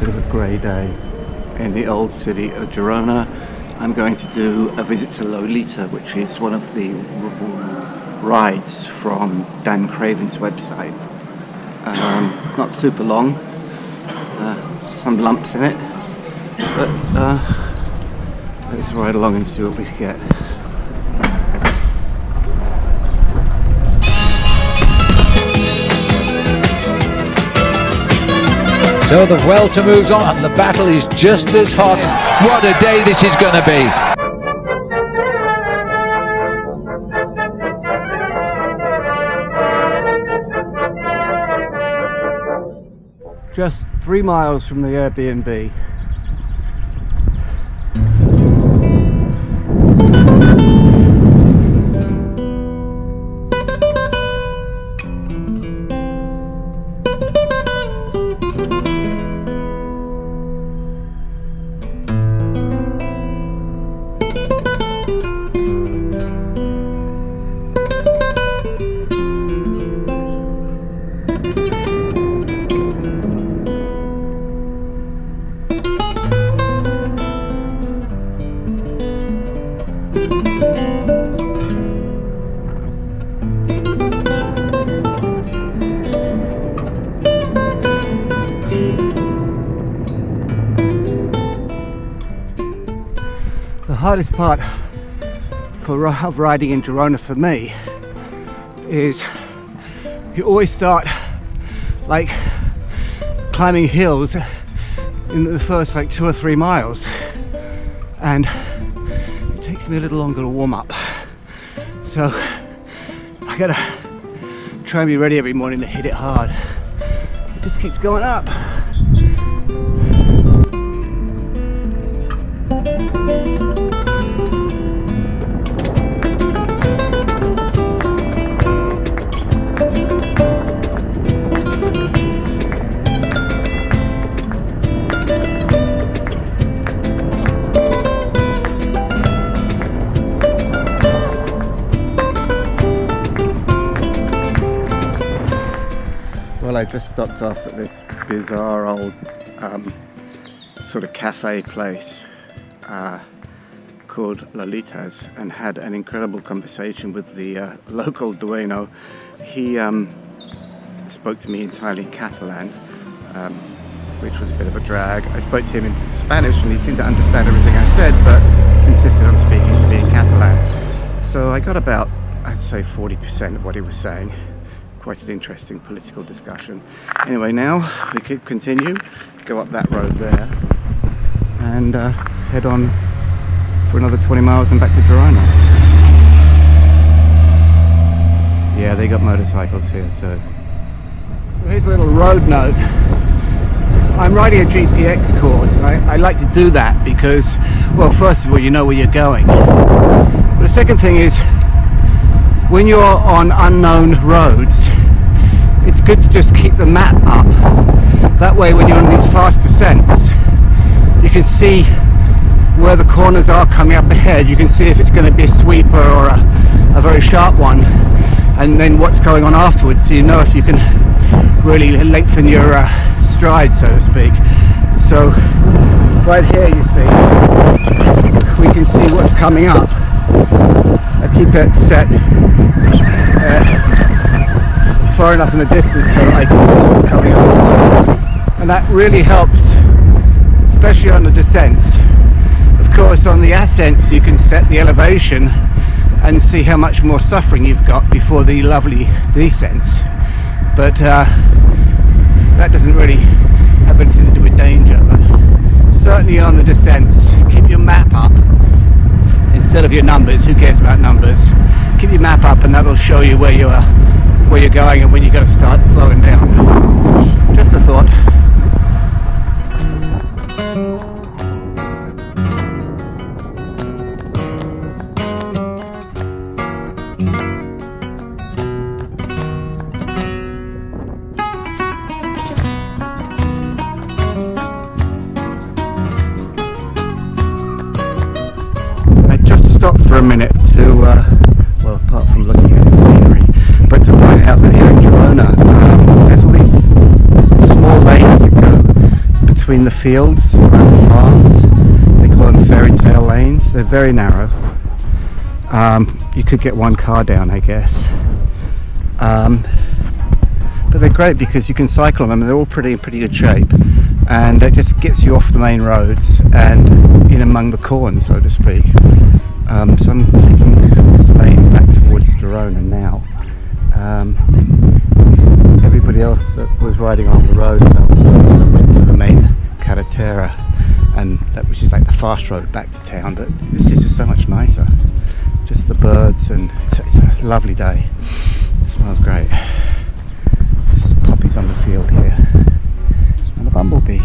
bit of a grey day in the old city of Girona. I'm going to do a visit to Lolita, which is one of the rides from Dan Craven's website. Not super long, some lumps in it, but let's ride along and see what we get. So the Vuelta moves on and the battle is just as hot. What a day this is going to be. Just 3 miles from the Airbnb. The hardest part of riding in Girona for me is you always start like climbing hills in the first like 2 or 3 miles, and it takes me a little longer to warm up, so I gotta try and be ready every morning to hit it hard. It just keeps going up. Well, I just stopped off at this bizarre old sort of cafe place called Lolita's, and had an incredible conversation with the local dueño. He spoke to me entirely in Catalan, which was a bit of a drag. I spoke to him in Spanish and he seemed to understand everything I said, but insisted on speaking to me in Catalan. So I got about, I'd say, 40% of what he was saying. Quite an interesting political discussion. Anyway, now we could continue, go up that road there, and head on for another 20 miles and back to Girona. Yeah, they got motorcycles here too. So here's a little road note. I'm riding a GPX course, and I like to do that because, well, first of all, you know where you're going. But the second thing is, when you're on unknown roads, it's good to just keep the map up. That way, when you're on these fast descents, you can see where the corners are coming up ahead. You can see if it's going to be a sweeper or a very sharp one, and then what's going on afterwards, so you know if you can really lengthen your stride, so to speak. So right here, you see, we can see what's coming up. I keep it set far enough in the distance so that I can see what's coming up, and that really helps, especially on the descents. Of course, on the ascents you can set the elevation and see how much more suffering you've got before the lovely descents, but that doesn't really have anything to do with danger. But certainly on the descents, keep your map up instead of your numbers. Who cares about numbers? Keep your map up, and that'll show you where you're going and when you're going to start slowing down. Just a thought. I just stopped for a minute to, well, apart from looking at the scenery, but to point out that here in Girona, there's all these small lanes that go between the fields around the farms. They call them fairy tale lanes. They're very narrow. You could get one car down, I guess. But they're great because you can cycle them, and they're all pretty good shape, and it just gets you off the main roads and in among the corn, so to speak. So I'm taking this lane back towards Girona now. Everybody else that was riding along the road went to the main carretera, and that, which is like the fast road back to town, but this is just so much nicer. Just the birds, and it's a lovely day. It smells great. Just poppies on the field here, and a bumblebee.